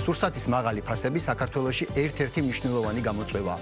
სურსათის მაღალი ფასები საქართველოში ერთ-ერთი მნიშვნელოვანი გამოწვევაა.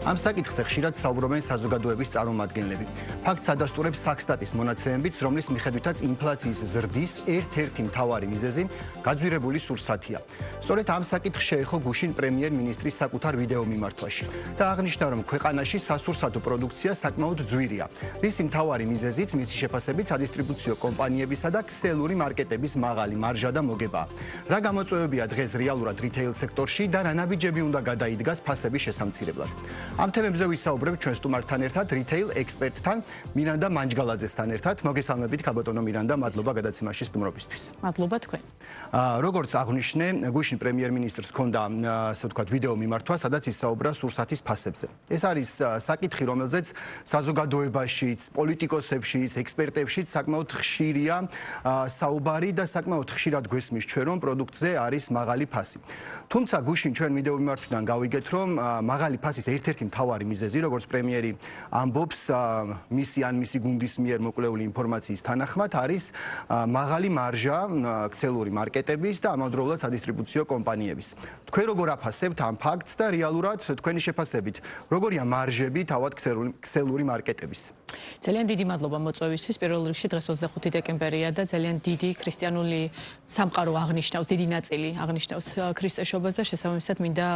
ამ საკითხზე ხშირად საუბრობენ საზოგადოების წარმომადგენლები. ფაქტს ადასტურებს საქსტატის მონაცემებიც, რომლის მიხედვითაც ინფლაციის ზრდის ერთ-ერთი მთავარი მიზეზი გაძვირებული სურსათია. სწორედ ამ საკითხს შეეხო გუშინ პრემიერ-მინისტრის საკუთარ ვიდეო მიმართვაში და აღნიშნა, რომ ქვეყანაში სასურსათო პროდუქცია საკმაოდ ძვირია. რის მთავარი მიზეზიც მისი შეფასებით სადისტრიბუციო კომპანიებისა და ქსელური მარკეტების მაღალი მარჟა და მოგებაა. რა გამოწვევებია დღეს რეალურად რითეილ სექტორში და რა ნაბიჯები უნდა გადაიდგას ფასების შესამცირებლად. ამ თემებზე ვისაუბრებთ ჩვენ სტუმართან ერთად რითეილ ექსპერტთან მირანდა მანჯგალაძესთან ერთად. მოგესალმებით ქაბატონო მირანდა, მადლობა გადაცემაში სტუმრობისთვის. მადლობა თქვენ. როგორც აღნიშნე, გუშინ პრემიერ-მინისტრს ჰქონდა ასე ვთქვათ ვიდეო მიმართვა, სადაც ისაუბრა სურსათის ფასებზე. ეს არის საკითხი, რომელზეც საზოგადოებაშიც, პოლიტიკოსებშიც, ექსპერტებშიც საკმაოდ ხშირია საუბარი და საკმაოდ ხშირად გვესმის ჩვენ, რომ პროდუქტზე არის მაღალი ფასი. თუმცა გუშინ ჩვენ ვიდეო მიმართვიდან გავიგეთ, რომ მაღალი ფასის ერთ-ერთი მთავარი მიზეზი, როგორც პრემიერი ამბობს მისი გუნდის მიერ მოკვლეული ინფორმაციის თანახმად, არის მაღალი მარჟა ქსელური მარკეტების და ამავდროულად სადისტრიბუციო კომპანიების. თქვენ როგორ აფასებთ ამ ფაქტს და რეალურად თქვენი შეფასებით, როგორია მარჟები თავად ქსელური მარკეტების? ძალიან დიდი მადლობა მოწვევისთვის. პირველ რიგში დღეს 25 დეკემბერია და ძალიან დიდი ქრისტიანული სამყარო აღნიშნავს, დიდი ნაწილი აღნიშნავს ქრისტეშობას და შესაბამისად მინდა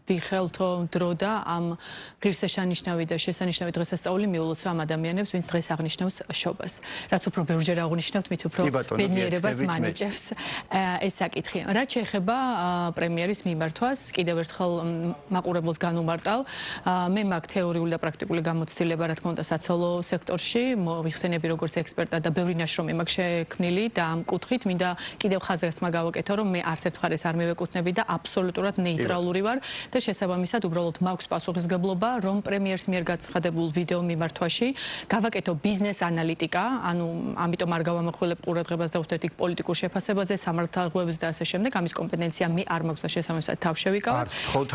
ვიხელთო დრო და ამ ღირსშესანიშნავი და შესანიშნავი დღესასწაული მიულოცო ამ ადამიანებს, ვინც დღეს აღნიშნავს შობას. რაც უფრო ბევრჯერ აღნიშნავთ, მით უფრო ბედნიერებას მანიჭებს ეს საკითხი. რაც შეეხება პრემიერის მიმართვას, კიდევ ერთხელ მაყურებელს განუმარტავ, მე მაქვს თეორიული და პრაქტიკული გამოცდილება, რა თქმა უნდა, საცალო სექტორში, მოვიხსენები როგორც ექსპერტად და ბევრი ნაშრომი მაქვს შექმნილი და ამ კუთხით მინდა კიდევ ხაზგასმა გავაკეთო, რომ მე არც ერთ მხარეს არ მივეკუთვნები და აბსოლუტურად ნეიტრალური ვარ. და შესაბამისად უბრალოდ მაქვს პასუხისმგებლობა, რომ პრემიერს მიერ გაცხადებულ ვიდეო მიმართვაში გავაკეთო ბიზნეს ანალიტიკა, ანუ ამიტომ არ გავამახვილებ ყურადღებას და უბრალოდ პოლიტიკურ შეფასებაზე, სამართალღებებს და ასე შემდეგ. ამის კომპეტენცია მე არ მაქვს და შესაბამისად თავ შევიკავებ.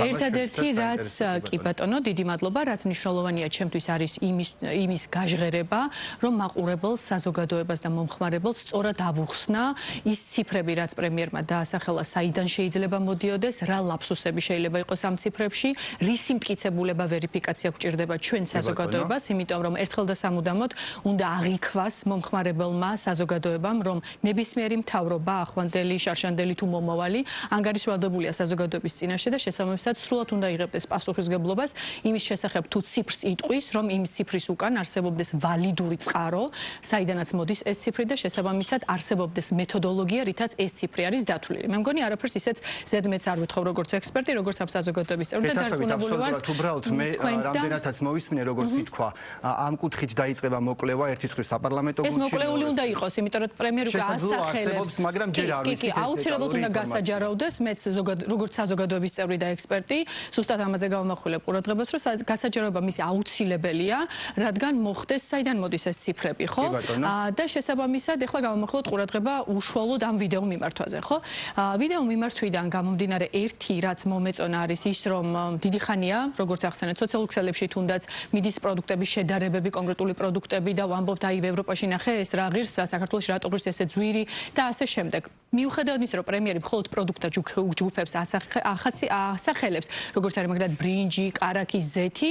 ერთადერთი რაც კი ბატონო, დიდი მადლობა, რაც მნიშვნელოვანია ჩემთვის არის იმის გაჟღერება, რომ მაყურებელს, საზოგადოებას და მომხმარებელს სწორად ავუხსნა ის ციფრები, რაც პრემიერმა დაასახელა, საიდან შეიძლება მოდიოდეს, რა ლაფსუსები შეიძლება იყოს ამ ციფრებში, რისი მტკიცებულება ვერიფიკაცია გვჭირდება ჩვენ საზოგადოებას, იმიტომ რომ ერთხელ და სამუდამოდ უნდა აღიქვას მომხმარებელმა საზოგადოებამ, რომ ნებისმიერი მთავრობა, ახლანდელი, შარშანდელი თუ მომავალი ანგარიშვალდებულია საზოგადოების წინაშე და შესაბამისად სრულად უნდა იღებდეს პასუხისმგებლობას იმის შესახებ, თუ ციფრს იტყვის, რომ იმ ციფრის უკან არსებობდეს ვალიდური წყარო, საიდანაც მოდის ეს ციფრი და შესაბამისად არსებობდეს მეთოდოლოგია, რითაც ეს ციფრი არის დათვლილი. მე მგონი არაფერს ისეც ზედმეტს არ ვეთხოვ როგორც ექსპერტი, როგორც ამ საზოგადოების წევრი და დარწმუნებული ვარ. უბრალოდ მე რამდენადაც მოვისმინე, როგორც ითქვა, ამ კუთხით დაიწყება მოკვლევა ერთის მხრივ საპარლამენტო გუნდში. ეს მოკვლეული უნდა იყოს, იმიტომ რომ პრემიერი გაასახელებს, მაგრამ ჯერ არ ვიცით ეს აუცილებლად უნდა გასაჯაროვდეს, მეც როგორც საზოგადოების წევრი და ექსპერტი, ზუსტად ამაზე გავამახვილებ ყურადღებას, რომ გასაჯაროება მისი აუცილებელია, რადგან მოხდეს საიდან მოდის ეს ციფრები, ხო? და შესაბამისად ეხლა გავამახვილოთ ყურადღება უშუალოდ ამ ვიდეო მიმართვაზე, ხო? ვიდეო მიმართვიდან გამომდინარე ერთი რაც მომეწონა არის ის, რომ დიდი ხანია, როგორც ახსენეთ, სოციალურ ქსელებში თუნდაც მიდის პროდუქტების შედარებები, კონკრეტული პროდუქტები და ვამბობთ, აი ევროპაში ნახე ეს რა ღირს, საქართველოში რატო ღირს ესე ძვირი და ასე შემდეგ. მიუხედავად იმისა, რომ პრემიერი მხოლოდ პროდუქტთა ჯგუფებს ასახელებს, როგორც არის მაგალითად ბრინჯი, კარაქი, ზეთი,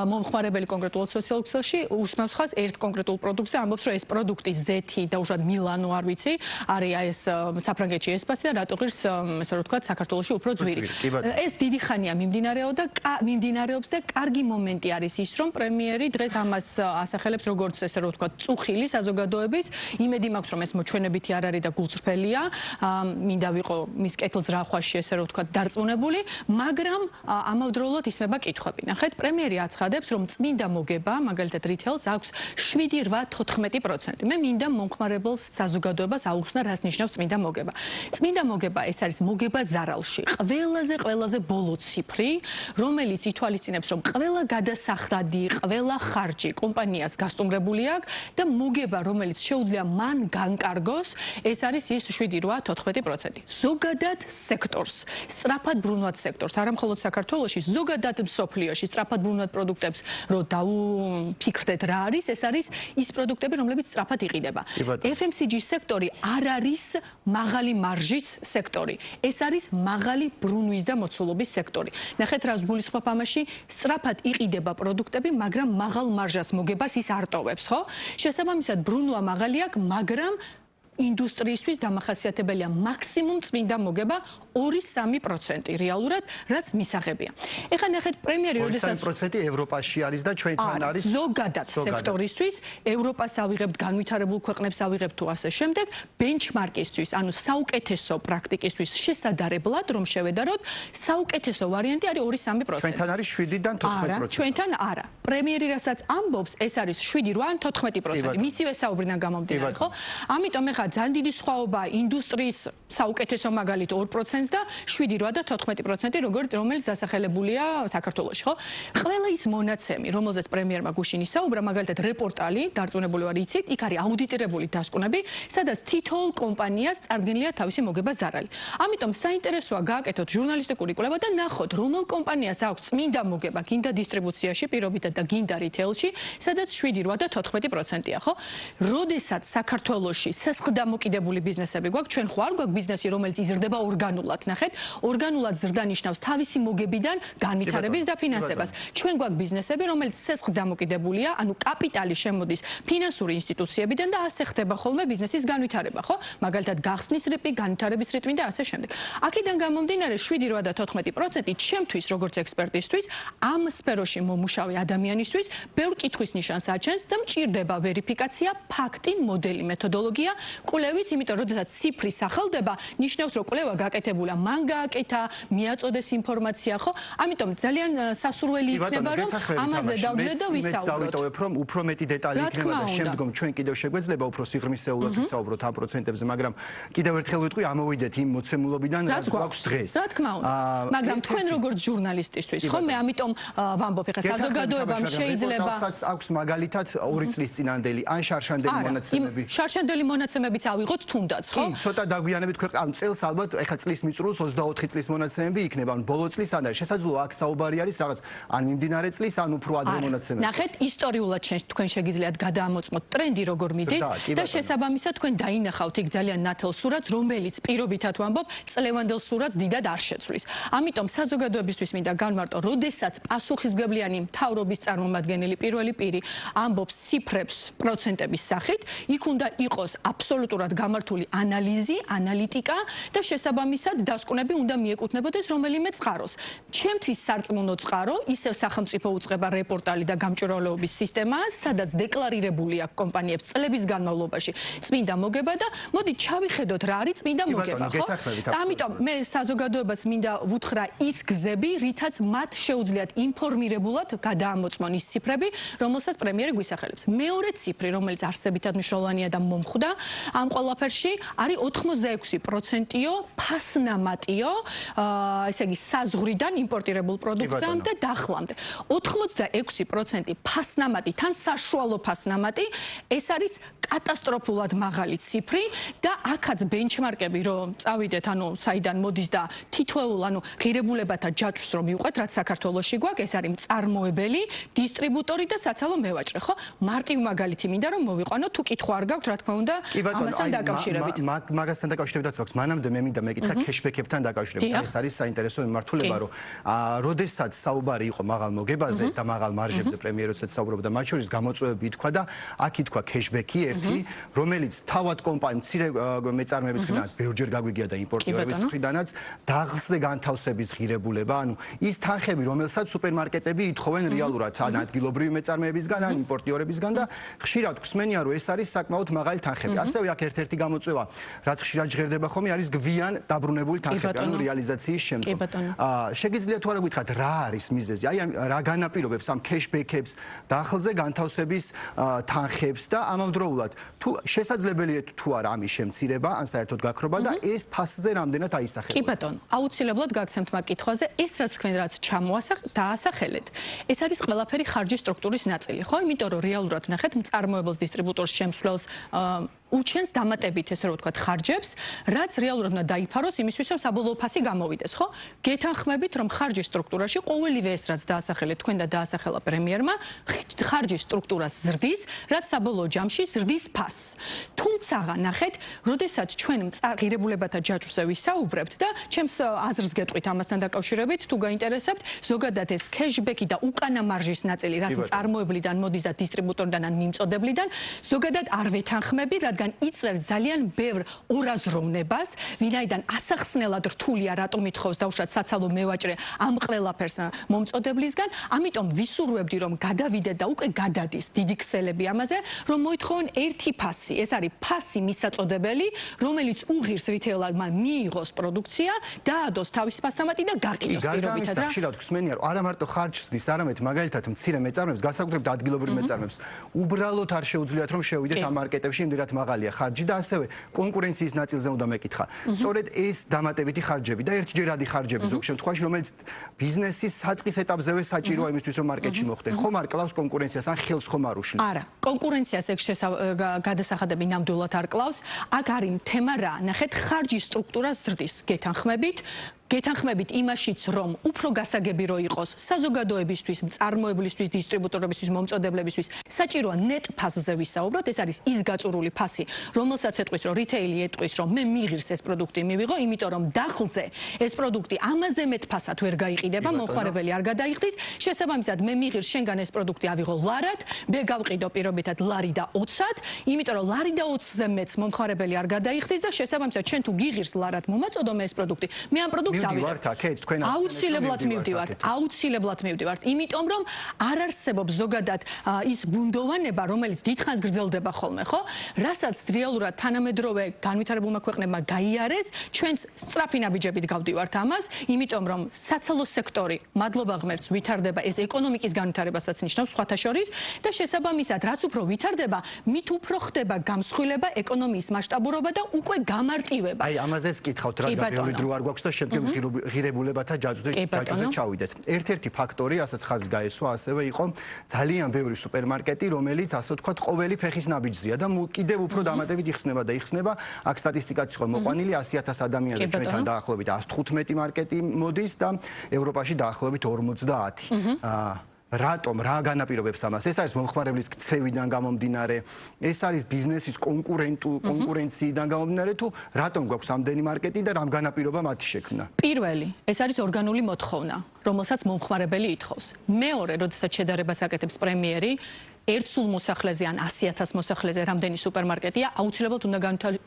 მომხმარებელი კონკრეტულად სოციალურ ქსელში უსმევს ხაზს ერთ კონკრეტულ პროდუქტზე, ამბობს, რომ ეს პროდუქტი ზეთი და უშუალოდ მილანო არ ვიცი, არის ეს საფრანგეთში ესპასი და რატო ღირს, ესე რომ ვთქვათ, საქართველოში უფრო ძვირი. ეს დიდი ხანია მიმდინარეობს და კარგი მომენტი არის ის, რომ პრემიერი დღეს ამას ასახელებს როგორც ესე რომ ვთქვათ, წუხილი საზოგადოების. იმედი მაქვს, რომ ეს მოჩვენებითი არ არის და გულწრფელია. მინდა ვიყო მის კეთილს რახვაში ესე რომ ვთქვათ, დარწმუნებული, მაგრამ ამავდროულად ისმება კითხვები. ნახეთ, პრემიერი აცხადებს, რომ წმინდა მოგება, მაგალითად რითეილს აქვს 7-8-14%. მე მინდა მომხმარებელს საზოგადოებას აუხსნა, რას ნიშნავს წმინდა მოგება. წმინდა მოგება ეს არის მოგება ზარალში. ყველაზე ბოლო ციფრი, რომელიც ითვალისწინებს, რომ ყველა გადასახადი, ყველა ხარჯი კომპანიას გასტუმრებული აქვს და მოგება, რომელიც შეუძლია მან განკარგოს, ეს არის ის 7-8-14%. ზოგადად სექტორს, სწრაფად ბრუნვად სექტორს, არა მხოლოდ საქართველოში, ზოგადად მსოფლიოში სწრაფად ბრუნვად პროდუქტებს, რო დაუფიქრდეთ რა არის, ეს არის ის პროდუქტები, რომლებიც სწრაფად იყიდება. FMCG სექტორი არ არის მაღალი მარჟის სექტორი. ეს არის მაღალი ბრუნვის და მოცულობის სექტორი. ნახეთ, რას გულისხმობ ამაში, სწრაფად იყიდება პროდუქტები, მაგრამ მაღალ მარჟას მოგებას ის არ ტოვებს, ხო? შესაბამისად, ბრუნვა მაღალი აქვს, მაგრამ ინდუსტრიისთვის დამახასიათებელია მაქსიმუმ წმინდა მოგება 2-3% რეალურად, რაც მისაღებია. ეხლა ნახეთ პრემიერი როდესაც 2-3% ევროპაში არის და ჩვენთან არის ზოგადად სექტორისთვის, ევროპას ავიღებთ, განვითარებულ ქვეყნებს ავიღებთ თუ ასე შემდეგ, ბენჩმარკისთვის, ანუ საუკეთესო პრაქტიკისთვის შესადარებლად რომ შევედაროთ, საუკეთესო ვარიანტი არის 2-3%. ჩვენთან არის 7-დან 14%. არა, ჩვენთან არა. პრემიერი რასაც ამბობს, ეს არის 7-8-14%. მისივე საუბრიდან გამომდინარე, ხო? ამიტომ ეხლა ძალიან დიდი სხვაობა ინდუსტრიის საუკეთესო მაგალით 2%-ს და 7-8-14%, რომელიც დასახელებულია საქართველოში, ხო? ყველა ის მონაცემი, რომელზეც პრემიერმა გუშინ ისაუბრა, მაგალითად რეპორტალი, დარწმუნებული ვარ იცით, იქ არის აუდიტირებული დასკვნები, სადაც თითოეულ კომპანიას წარდგენილია თავისი მოგება ზარალი. ამიტომ საინტერესოა გააკეთოთ ჟურნალისტიკური კვლევა და ნახოთ, რომელ კომპანიას აქვს წმინდა მოგება, გინდა დისტრიბუციაში, პირობითად და გინდა რიტეილში, სადაც 7-8-14%-ია, ხო? როდესაც საქართველოში სესხდამოკიდებული ბიზნესები გვაქვს, ჩვენ ხო არ გვაქვს ბიზნესი, რომელიც იზრდება ორგანულად, ნახეთ, ორგანულად ზრდა ნიშნავს თავისი მოგებიდან განვითარების და ფინანსებას. ჩვენ გვაქვს ბიზნესები, რომელიც სესხდამოკიდებულია, ანუ კაპიტალი შემოდის ფინანსური ინსტიტუციებიდან და ასე ხდება ხოლმე ბიზნესის განვითარება, ხო? მაგალითად, გახსნის რიტმი, განვითარების რიტმი და ასე შემდეგ. აქედან გამომდინარე 7-8-14% ჩემთვის, როგორც ექსპერტისთვის, ამ სფეროში მომუშავე ადამიანისთვის, ბევრ კითხვის ნიშანს აჩენს და მჭირდება ვერიფიკაცია, ფაქტი, მოდელი, მეთოდოლოგია, კვლევის, იმიტომ როდესაც ციფრი სახელდება, ნიშნავს, რომ კვლევა გაკეთებულია, მან გააკეთა, მიაწოდეს ინფორმაცია, ხო? ამიტომ ძალიან სასურველი იქნება, რომ ამაზე დავждეთ და ვისაუბროთ. დავიტოვებ, რომ უფრო მეტი დეტალი იქნება და შემდგომ ჩვენ კიდევ შეგვეძლება უფრო სიღრმისეულად ვისაუბროთ ამ პროცენტებზე, მაგრამ კიდევ ერთხელ ვიტყვი, ამოვიდეთ იმ მოცემულობიდან, რაც გვაქვს დღეს. რა თქმა უნდა. მაგრამ თქვენ როგორც ჟურნალისტისთვის, ხო, მე ამიტომ ვამბობ, ეხლა საზოგადოებამ შეიძლება აქვს მაგალითად 2 წლის წინანდელი ან შარშანდელი მონაცემები. შარშანდელი მონაცემებიც ავიღოთ თუნდაც, ხო? კი, ცოტა დაგვიანებით ამ წელს ალბათ ეხლა წლის მიწურულს 24 წლის მონაცემები იქნება, ან ბოლო წლის ან შესაძლოა აქ საუბარი არის რაღაც ან მიმდინარე წლის, ან უფრო ადრე მონაცემები. ნახეთ, ისტორიულად თქვენ შეგიძლიათ გადაამოწმოთ ტრენდი როგორ მიდის და შესაბამისად თქვენ დაინახავთ იქ ძალიან ნათელ სურათს, რომელიც პირობითად ვამბობ, წლევანდელ სურათს დიდად არ შეცვლის. ამიტომ საზოგადოებისთვის მინდა განმარტო, როდესაც პასუხისმგებლიანი მთავრობის წარმომადგენელი პირველი პირი ამბობს ციფრებს პროცენტების სახით, იქ უნდა იყოს აბსოლუტურად გამართული ანალიზი, ანალიტიკა და შესაბამისად დასკვნები უნდა მიეკუთვნებოდეს რომელიმე წყაროს. ჩემთვის სარწმუნო წყარო, ისევ სახელმწიფო უწყება რეპორტალი და გამჭვირვალეობის სისტემა, სადაც დეკლარირებული აქვს კომპანიებს წლების განმავლობაში წმინდა მოგება და მოდი ჩავიხედოთ რა არის წმინდა მოგება, ხო? ამიტომ მე საზოგადოებას მინდა ვუთხრა ის გზები, რითაც მათ შეუძლიათ ინფორმირებულად გადაამოწმონ ის ციფრები, რომელსაც პრემიერი გვისახელებს. მეორე ციფრი, რომელიც არსებითად მნიშვნელოვანია და მომხვდა ამ ყველაფერში, არის 86%-ო ფასნამატიო, ესე იგი საზღვრიდან იმპორტირებულ პროდუქციამ და დახლამდე. 86% ფასნამატი, თან საშუალო ფასნამატი, ეს არის კატასტროფულად მაღალი ციფრი და აქაც ბენჩმარკები, რომ წავიდეთ, ანუ საიდან მოდის და თითოეულ, ანუ ღირებულებათა ჯაჭვს რომ მივყვეთ, რაც საქართველოში გვაქვს, ეს არის მწარმოებელი, დისტრიბუტორი და საცალო მევაჭრე, ხო? მარტივ მაგალითი მინდა რომ მოვიყვანო, თუ კითხვა არ გაქვთ, რა თქმა უნდა, ამასთან დაკავშირებით. მაგასთან დაკავშირებითაც აქვს. მანამდე მე მინდა მეკითხა ქეშბექებთან დაკავშირებით. ეს არის საინტერესო მიმართულება, რომ როდესაც საუბარი იყო მაღალ მოგებაზე და მაღალ მარჟებზე პრემიეროსაც საუბრობდა, მათ შორის გამოწვევები ითქვა და აქ ითქვა ქეშბექი ერთი, რომელიც თავად კომპანია მცირე მეწარმეების მხრიდანაც ბევრჯერ გაგვიგია და იმპორტიორების მხრიდანაც დაღლზე განთავსების ღირებულება, ანუ ის თანხები, რომელსაც სუპერმარკეტები ითხოვენ რეალურად ან ადგილობრივი მეწარმეებისგან, ან იმპორტიორებისგან და ხშირად გვსმენია, რომ ეს არის საკმაოდ მაღალი თანხები. ასევე აქ ერთ-ერთი გამოწვევა, რაც ხშირად ჟღერდება ხოლმე, არის გვიან დაბრუნებული თანხები, ანუ რეალიზაციის შემდგომ. შეგიძლიათ თუ არა გითხრათ, რა არის მიზეზი? აი რა განაპირობებს ამ cashback-ებს, დახელზე განთავსების თანხებს და ამავდროულად თუ შესაძლებელია თუ არა ამის შემცირება, ან საერთოდ გაქრობა და ეს ფასზე რამდენად აისახება? კი ბატონო, აუცილებლად გაგცემთ მაგ კითხვაზე, ეს რაც დაასახელეთ. ეს არის ყველაფერი ხარჯის სტრუქტურის ნაწილი, ხო? იმიტომ რომ რეალურად ნახეთ, მწარმოებელს, დისტრიბუტორს, შემსვლელს უჩენს დამატებით ესე რომ ვთქვათ ხარჯებს, რაც რეალურად უნდა დაიფაროს იმისთვის, რომ საბოლოო ფასი გამოვიდეს, ხო? გეთანხმებით, რომ ხარჯის სტრუქტურაში ყოველივე ეს რაც დაასახელეთ თქვენ და დაასახელა პრემიერმა, ხარჯის სტრუქტურას ზრდის, რაც საბოლოო ჯამში ზრდის ფასს. თუმცა ნახეთ, როდესაც ჩვენ ღირებულებათა ჯაჭვზე ვისაუბრებთ და ჩემს აზრს გეტყვით ამასთან დაკავშირებით, თუ გაინტერესებთ, ზოგადად ეს cashback-ი და უკანა მარჟის ნაწილი, რაც მწარმოებლიდან მოდის და დისტრიბუტორიდან ან მიმწოდებლიდან, ზოგადად არ ვეთანხმები, რადგან იწევს ძალიან ბევრ ორაზროვნებას, ვინაიდან ასახსნელად რთულია რატომ ითხოვს დაუშვათ საცალო მევაჭრე ამ ყველაფერს მომწოდებლისგან, ამიტომ ვისურვებდი რომ გადავიდეთ და უკვე გადადის დიდი ქსელები ამაზე, რომ მოითხოვონ ერთი ფასი, ეს არის ფასი მისაწოდებელი, რომელიც უღირს რიტეილერმა მიიღოს პროდუქცია, დაადოს თავის ფასდამატი და გაყიდოს პირობითად რა. ხშირად გვსმენია რომ არა მარტო ხარჯს დის, არამედ მაგალითად მცირე მეწარმეებს, განსაკუთრებით ადგილობრივ მეწარმეებს, უბრალოდ არ შეუძლიათ რომ შევიდეთ ამ მარკეტებში, იმდენად მაღალია ხარჯი და ასევე კონკურენციის ნაწილზე უნდა მეკითხა. სწორედ ეს დამატებითი ხარჯები და ერთჯერადი ხარჯები ზოგ შემთხვევაში, რომელიც ბიზნესის საწყის ეტაპზევე საჭიროა იმისთვის, რომ მარკეტში მოხვდნენ. ხომ არ კლავს კონკურენციას ან ხელს ხომ არ უშლის? არა, კონკურენციას ეგ გადასახადები ნამდვილად არ კლავს. აქ არის თემა რა, ნახეთ, ხარჯის სტრუქტურა ზრდის, გეთანხმებით იმაშიც, რომ უფრო გასაგები რო იყოს საზოგადოებისთვის, მწარმოებლისთვის, დისტრიბუტორებისთვის, მომწოდებლებისთვის, საჭიროა ნეტ ფასზე ვისაუბროთ, ეს არის ის გაწურული ფასი, რომელსაც ეტყვის, რომ რიტეილი ეტყვის, რომ მე მიღირს ეს პროდუქტი მივიღო, იმიტომ რომ დახლზე ეს პროდუქტი ამაზე მეტ ფასად ვერ გაიყიდება, მომხმარებელი არ გადაიხდის, შესაბამისად მე მიღირს შენგან ეს პროდუქტი ავიღო ლარად, მე გავყიდო პირობითად ლარი და 20-ად, იმიტომ რომ ლარი და 20-ზე მეც მომხმარებელი არ გადაიხდის და შესაბამისად შენ თუ გიღირს ლარად მომაწოდო მე ეს პროდუქტი, მე ამ პროდუქტს აუცილებლად მივდივართ, იმიტომ რომ არ არსებობს ზოგადად ის ბუნდოვანება, რომელიც დიდხანს გრძელდება ხოლმე, ხო? რასაც რეალურად თანამედროვე განვითარებულმა ქვეყნებმა გაიარეს, ჩვენც სწრაფი ნაბიჯებით გავდივართ ამას, იმიტომ რომ საცალო სექტორი, მადლობა ღმერთს, ვითარდება, ეს ეკონომიკის განვითარებასაც ნიშნავს სხვათა შორის და შესაბამისად, რაც უფრო ვითარდება, მით უფრო ხდება გამსხვილება, ეკონომიის მასშტაბურობა და უკვე გამარტივება. აი, ამაზეც კითხავთ, რადგან ბევრი დრო არ გვაქვს და შემდგომ ღირებულებათა ჯაჭვზე ჩავიდეთ. ერთ-ერთი ფაქტორი, ასაც ხაზს გაესვა, ასევე იყო ძალიან ბევრი სუპერმარკეტი, რომელიც ასე ვთქვათ, ყოველი ფეხის ნაბიჯზეა და კიდევ უფრო დამატებით იხსნება და იხსნება. აქ სტატისტიკაც იყო მოყვანილი 100,000 ადამიანზე ჩვენთან დაახლოებით 115 მარკეტი მოდის და ევროპაში დაახლოებით 50. რატომ რა განაპირობებს ამას? ეს არის მომხმარებლის ქცევიდან გამომდინარე, ეს არის ბიზნესის კონკურენციიდან გამომდინარე თუ რატომ გვაქვს ამდენი მარკეტი და რამ განაპირობა მათი შექმნა? პირველი, ეს არის ორგანული მოთხოვნა, რომელსაც მომხმარებელი ითხოვს. მეორე, როდესაც შედარებას აკეთებს პრემიერი, ერთ სულ მოსახლეზე ან 100,000 მოსახლეზე რამდენი სუპერმარკეტია, აუცილებლად უნდა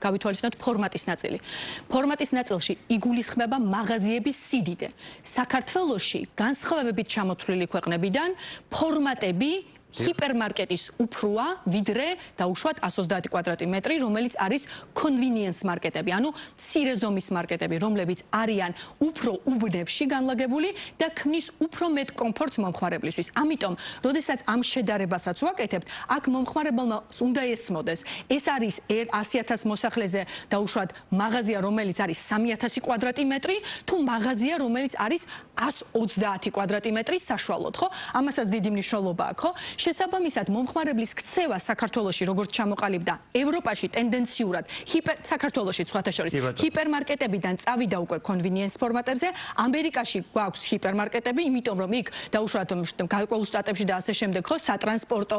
გავითვალისწინოთ ფორმატის ნაწილი. ფორმატის ნაწილში იგულისხმება მაღაზიების სიდიდე. საქართველოში განსხვავებით ჩამოთვლილი ქვეყნებიდან ფორმატები ჰიპერმარკეტის უფროა, ვიდრე დაუშვათ 130 კვადრატი მეტრი, რომელიც არის convenience მარკეტები, ანუ მცირე ზომის მარკეტები, რომლებიც არიან უფრო უბნებში განლაგებული და ქმნის უფრო მეტ კომფორტს მომხმარებლისთვის. ამიტომ, როდესაც ამ შედარებასაც ვაკეთებთ, აქ მომხმარებელმა უნდა ესმოდეს, ეს არის 100,000 მოსახლეზე დაუშვათ მაღაზია, რომელიც არის 3,000 კვადრატი მეტრი, თუ მაღაზია, რომელიც არის 130 კვადრატი მეტრი საშუალოდ, ხო? ამასაც დიდი მნიშვნელობა აქვს, ხო? შესაბამისად, მომხმარებლის ქცევა საქართველოში როგორც ჩამოყალიბდა ევროპაში ტენდენციურად საქართველოში სხვათა შორის ჰიპერმარკეტებიდან წავიდა უკვე convenience ფორმატებზე, ამერიკაში გვაქვს ჰიპერმარკეტები, იმიტომ რომ იქ დაუშვათ გარკვეულ შტატებში და ასე შემდეგ, ხო, სატრანსპორტო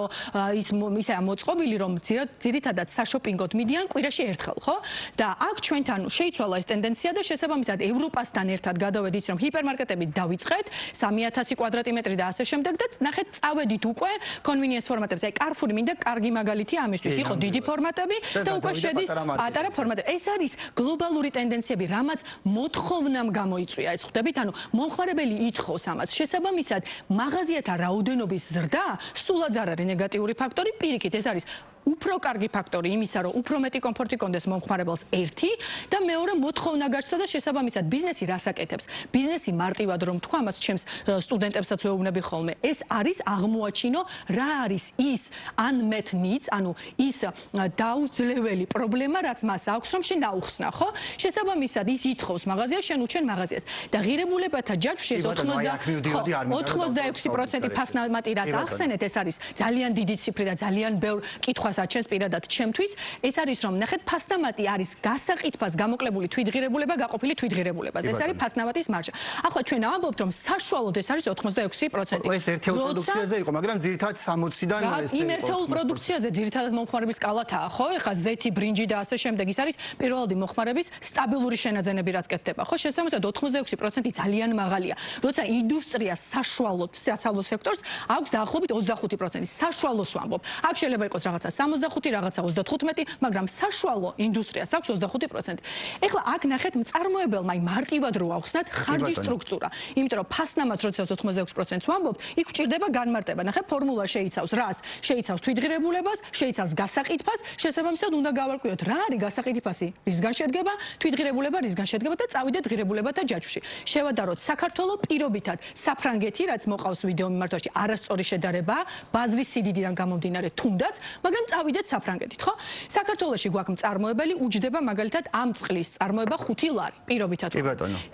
ისაა მოწყობილი, რომ ძირითადად საშოპინგოდ მიდიან კვირაში ერთხელ, ხო? და აქ ჩვენთან შეიცვალა ეს ტენდენცია და შესაბამისად ევროპასთან ერთად გადავედით, რომ ჰიპერმარკეტები დავიწყეთ 3,000 კვადრატი მეტრი და ასე შემდეგ და ნახეთ, წავედით უკვე convenience ფორმატებზე. აი, Carrefour მინდა კარგი მაგალითი ამისთვის. იყო დიდი ფორმატები და უკვე შედის პატარა ფორმატები. ეს არის გლობალური ტენდენციები, რამაც მოთხოვნამ გამოიწვია, ეს ხვდებით, ანუ მომხმარებელი ითხოვს ამას. შესაბამისად, მაღაზიათა რაოდენობის ზრდა სულაც არ არის ნეგატიური ფაქტორი, პირიქით, ეს არის უფრო კარგი ფაქტორი იმისა, რომ უფრო მეტი კომფორტი კონდეს მომხმარებელს ერთი და მეორე მოთხოვნა გაჩნდა და შესაბამისად ბიზნესი რას აკეთებს. ბიზნესი მარტივად რომ თქვა, მას ჩემს სტუდენტებსაც ვეუბნები ხოლმე, ეს არის აღმოაჩინო რა არის ის unmet needs, ანუ ის დაუძლეველი პრობლემა, რაც მას აქვს, რომ შენ დაუხსნა, ხო? შესაბამისად ის ითხოვს მაღაზიას, შენ უჩენ მაღაზიას. და ღირებულებათა ჯაჭვში 86% ფასნამატი რაც ახსენეთ, ეს არის ძალიან დიდი ციფრი და ძალიან ბევრ კითხვას აჩენს პირადად ჩემთვის. ეს არის რომ ნახეთ, ფასნამატი არის გასაყიდფას გამოკლებული თვითღირებულება გაყოფილი თვითღირებულებაზე. ეს არის ფასნამატის მარჟა. ახლა ჩვენ ავამბობთ რომ საშუალოდ ეს არის 86%. ეს ერთეულ პროდუქციაზე იყო, მაგრამ ძირითადად 60-დან ეს იმ ერთეულ პროდუქციაზე ძირითადად მომხმარების კალათაა, ხო? ეხლა ზეთი, ბრინჯი და ასე შემდეგ ის არის პირველადი მომხმარების სტაბილური შენაძენები რაც კეთდება, ხო? შესაბამისად 86% ძალიან მაღალია. როცა ინდუსტრია საშუალოდ საცალო სექტორს აქვს დაახლოებით 25%. საშუალოს ვამბობ. აქ შეიძლება იყოს რაღაცა 65, რაღაცა 35, მაგრამ საშუალო ინდუსტრიას აქვს 25%. ეხლა აქ ნახეთ მწარმოებელმა მარტივად რო ახსნათ ხარჯის სტრუქტურა. იმიტომ რომ ფასნამატს როცა 86%-ს ვამბობთ, იქ ჭირდება განმარტება. ნახე, ფორმულა შეიცავს რას? შეიცავს თვითღირებულებას, შეიცავს გასაყიდფას, შესაბამისად უნდა გავარკვიოთ რა არის გასაყიდფასი, რისგან შედგება, თვითღირებულება რისგან შედგება და წავიდეთ ღირებულებათა ჯაჭვში. შევადაროთ საქართველოს პირობითად საფრანგეთი, რაც მოყავს ვიდეო მიმართვაში, არასწორი შედარება, ბაზრის სიდიდიდან გამომდინარე თუნდაც, მაგრამ წავიდეთ საფრანგეთით, ხო? საქართველოში გვაქვს მწარმოებელი, უჯდება მაგალითად ამ წყლის წარმოება 5 ლარი, პირობითად.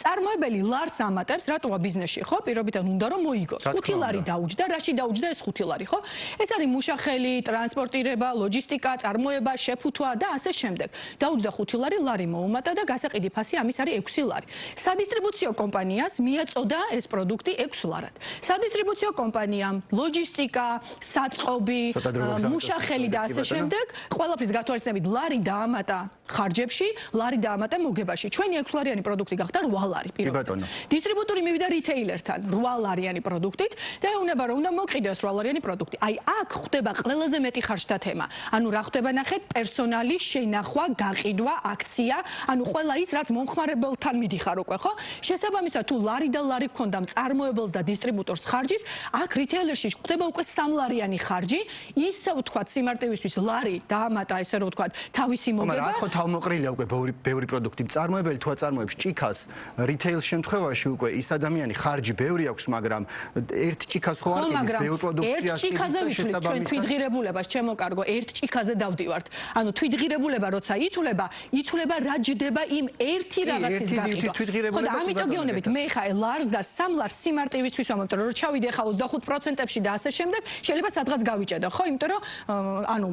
წარმოებელი ლარს ამატებს, რატოა ბიზნესში, ხო? პირობითად უნდა რომ მოიგოს. 5 ლარი დაუჯდა, რაში დაუჯდა ეს 5 ლარი, ხო? ეს არის მუშახელი, ტრანსპორტირება, ლოჯისტიკა, წარმოება, შეფუთვა და ასე შემდეგ. დაუჯდა 5 ლარი, ლარი მოუმატა და გასაყიდი ფასი ამის არის 6 ლარი. სადისტრიბუციო კომპანიას მიაწოდა ეს პროდუქტი 6 ლარად. სადისტრიბუციო კომპანიამ ლოჯისტიკა, საწყობი, მუშახელი და ასე შემდეგ, ყველაფრის გათვალისწინებით ლარი დაამატა ხარჯებში, ლარი დაამატა მოგებაში. ჩვენი 6 ლარიანი პროდუქტი გახდა 8 ლარი პირობითად. დისტრიბუტორი მივიდა რიტეილერთან 8 ლარიანი პროდუქტით და ეუბნება რომ უნდა მოკიდოს 8 ლარიანი პროდუქტი. აი აქ ხდება ყველაზე მეტი ხარჯთა თემა. ანუ რა ხდება ნახეთ, პერსონალის შენახვა, გაყიდვა, აქცია, ანუ ყველა ის რაც მომხმარებელთან მიდიხარ უკვე, ხო? შესაბამისად თუ ლარი და ლარი გქონდა მწარმოებელს და დისტრიბუტორს ხარჯის, აქ რიტეილერში ხდება უკვე 3 ლარიანი ხარჯი, ისე ვთქვათ სიმარტივისთვის ლარი დაამატა ესე რომ ვთქვათ თავისი მოგება. მაგრამ ხო თავმოყრილია უკვე ბევრი პროდუქტი მწარმოებელი თუ აწარმოებს ჭიქას რიტეილ შემთხვევაში უკვე ის ადამიანი ხარჯი ბევრი აქვს, მაგრამ ერთ ჭიქას ხო არ ყიდის ბევრ პროდუქციას ერთ ჭიქაზე ვიფლით ჩვენ თვითღირებულებას, ჩემო კარგო, ერთ ჭიქაზე დავდივართ. ანუ თვითღირებულება როცა ითვლება რა ჯდება იმ ერთი რაღაცის გაყიდვა. ხო და ამიტომ გეუბნებით, მე ხა ლარს და 3 ლარს სიმარტივისთვის ვამბობ, რომ ჩავიდე ხა 25%-ში და ასე შემდეგ, შეიძლება სადღაც გავიჭედო, ხო? იმიტომ რომ ანუ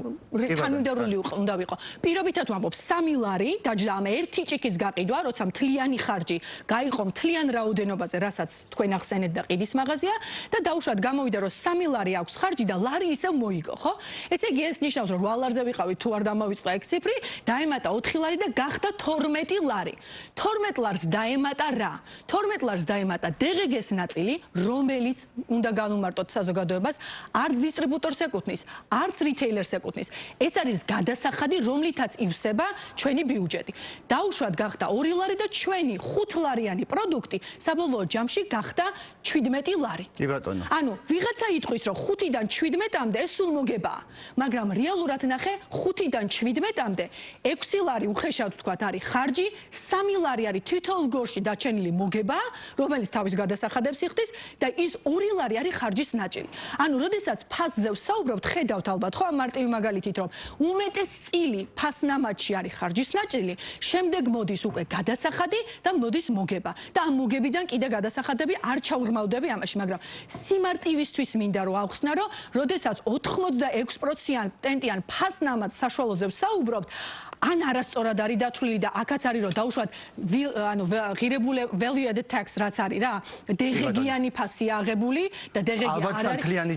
თანმიმდევრული უნდა ვიყო. პირობითად ვამბობ 3 ლარი დაჯდა ამ ერთი ჭიქის გაყიდვა, როცა მთლიანი ხარჯი გაიყო მთლიან რაოდენობაზე, რასაც თქვენ ახსენეთ და ყიდის მაღაზია და დაუშვათ გამოვიდა რომ 3 ლარი აქვს ხარჯი და ლარი ისევ მოიგო, ხო? ესე იგი ეს ნიშნავს რომ 8 ლარზე ვიყავით თუ არ დამოვიწყდა ეგ ციფრი, დაემატა 4 ლარი და გახდა 12 ლარი. 12 ლარს დაემატა რა? 12 ლარს დაემატა DGG-ს ნაწილი, რომელიც უნდა განუმარტოთ საზოგადოებას, არც დისტრიბუტორს ეკუთვნის, არც რიტეილერს ეკუთვნის. ეს არის გადასახადი, რომლითაც ივსება ჩვენი ბიუჯეტი. დაუშვათ გახდა 2 ლარი და ჩვენი 5 ლარიანი პროდუქტი საბოლოო ჯამში გახდა 17 ლარი. კი ბატონო. ანუ ვიღაცა იტყვის რომ 5-დან 17-მდე ეს სულ მოგებაა, მაგრამ რეალურად ნახე 5-დან 17-მდე 6 ლარი უხეშად ვთქვათ არის ხარჯი, 3 ლარი არის თითოეულ გორში დაჩენილი მოგება, რომელიც თავის გადასახადებს იხდის და ის 2 ლარი არის ხარჯის ნაწილი. ანუ როდესაც ფასზე ვსაუბრობთ, ხედავთ ალბათ ხო ამ მარტივი მაგალითით რომ უმეტეს წილი ფასნამატში არის ხარჯის ნაწილი, შემდეგ მოდის უკვე გადასახადი და მოდის მოგება. და ამ მოგებიდან კიდე გადასახადები არ ჩაურმავდები ამაში, მაგრამ სიმარტივისთვის მინდა რომ ავხსნა, რომ როდესაც 86%-იან ფასნამატ საშუალოზე ვსაუბრობთ, ან არასწორად არის დათვლილი და აქაც არის რომ დაუშვათ ანუ ღირებული value added tax რაც არის რა, DGG-იანი ფასია აღებული და DGG არ არის. ალბათ მთლიანი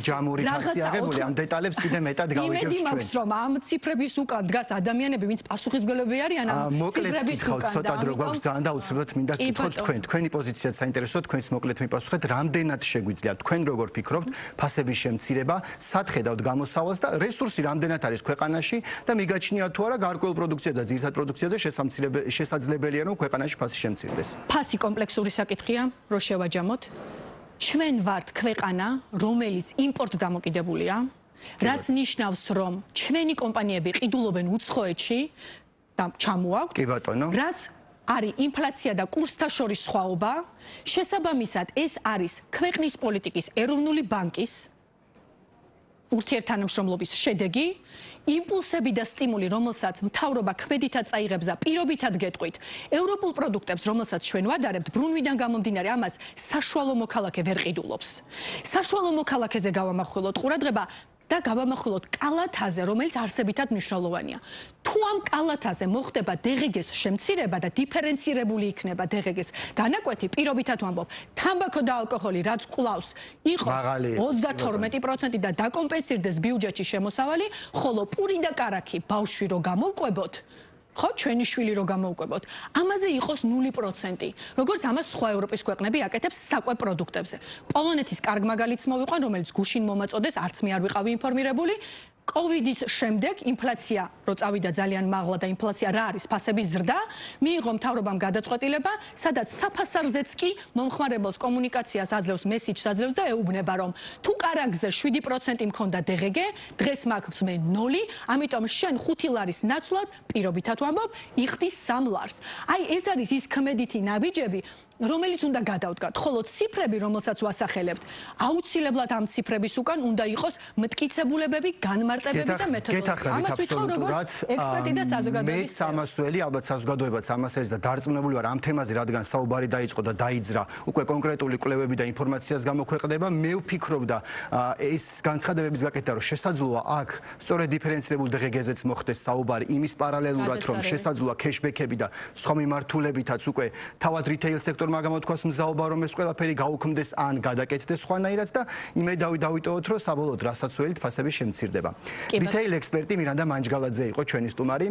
ჯამური ფასია აღებული, ამ დეტალებს კიდე მეტად გავიგებთ ჩვენ. იმედი მაქვს რომ ამ ციფრების უკან დგას ადამიანები, ვინც პასუხისმგებლები არიან ამ ციფრების უკან. ცოტა დრო გვაქვს ძალიან და უცებად მინდა გითხოთ თქვენი პოზიციაც საინტერესოა, თქვენც მოკლედ მიპასუხეთ, რამდენად შეგვიძლია თქვენ როგორ ფიქრობთ ფასების შემცირება, სად ხედავთ გამოსავალს და რესურსი რამდენად არის ქვეყანაში და მიგაჩნიათ თუ არა გარკვეულ პროდუქციაზე და ძირითად პროდუქციაზე შესაძლებელია რომ ქვეყანაში ფასი შემცირდეს. ფასი კომპლექსური საკითხია, რო შევაჯამოთ. ჩვენ ვართ ქვეყანა, რომელიც იმპორტ დამოკიდებულია. რაც ნიშნავს, რომ ჩვენი კომპანიები ყიდულობენ უცხოეთში და ჩამოაქვთ. კი ბატონო. რაც არის ინფლაცია და კურსთა შორის სხვაობა, შესაბამისად ეს არის ქვეყნის პოლიტიკის ეროვნული ბანკის ურთიერთთანამშრომლობის შედეგი, იმპულსები და სტიმული, რომელსაც მთავრობა ქმედითად წაიღებს და პირობითად გეტყვით, ევროპულ პროდუქტებს, რომელსაც ჩვენ ვადარებთ, ბრუნვიდან გამომდინარე, ამას საშუალო მოქალაქე ვერ ყიდულობს. საშუალო მოქალაქეზე გავამახვილოთ ყურადღება და გავამახვილოთ კალათაზე, რომელიც არსებითად მნიშვნელოვანია. თუ ამ კალათაზე მოხდება DGG-ს შემცირება და დიფერენცირებული იქნება DGG-ს განაკვეთი, პირობითად ვამბობ, თამბაქო და ალკოჰოლი რაც კვლავს იყოს 32% და დაკომპენსირდეს ბიუჯეტში შემოსავალი, ხოლო პური და კარაქი ბავშვი რო გამოვყვებოთ, ხო, ჩვენი შვილი რო გამოვყვებოთ, ამაზე იყოს 0%. როგორც ამას სხვა ევროპის ქვეყნები აკეთებს საკვე პროდუქტებზე. პოლონეთის კარგ მაგალითს მოვიყვან, რომელიც გუშინ მომაწოდეს, არც მე არ ვიყავი ინფორმირებული. კოვიდის შემდეგ ინფლაცია რო წავიდა ძალიან მაღლა და ინფლაცია რა არის ფასების ზრდა, მიიღო მთავრობამ გადაწყვეტილება, სადაც საფასარზეც კი მომხმარებელს კომუნიკაციას აძლევს, მესიჯს აძლევს და ეუბნება, რომ თუ კარაგზე 7% მქონდა DGG, დღეს მაქვს მე 0, ამიტომ შენ 5 ლარის ნაცვლად, პირობითად ვამბობ, იხდი 3 ლარს. აი ეს არის ის ქმედითი ნაბიჯები, რომელიც უნდა გადავდგათ, ხოლო ციფრები, რომელსაც ვასახელებთ, აუცილებლად ამ ციფრების უკან უნდა იყოს მტკიცებულებები, განმარტებები და მეთოდოლოგია. ამას ვითხოვ როგორც ექსპერტი და საზოგადოების. მე სამასველი, ალბათ საზოგადოებაც ამას არის და დარწმუნებული ვარ ამ თემაზე, რადგან საუბარი დაიწყო და დაიძრა, უკვე კონკრეტული კვლევები და ინფორმაციას გამოქვეყნდება, მე ვფიქრობ და ეს განცხადებების გაკეთება, რომ შესაძლოა აქ სწორედ დიფერენცირებულ DGG-ზეც მოხდეს საუბარი, იმის პარალელურად, რომ შესაძლოა ქეშბექები და სხვა მიმართულებითაც უკვე თავად რიტეილ სექტორ გამოთქვას მზაობა, რომ ეს ყველაფერი გაუქმდეს ან გადაკეთდეს სხვანაირად და იმედავი დავიტოვოთ, რომ საბოლოოდ რასაც ველით ფასები შემცირდება. რიტეილ ექსპერტი მირანდა მანჯგალაძე იყო ჩვენი სტუმარი.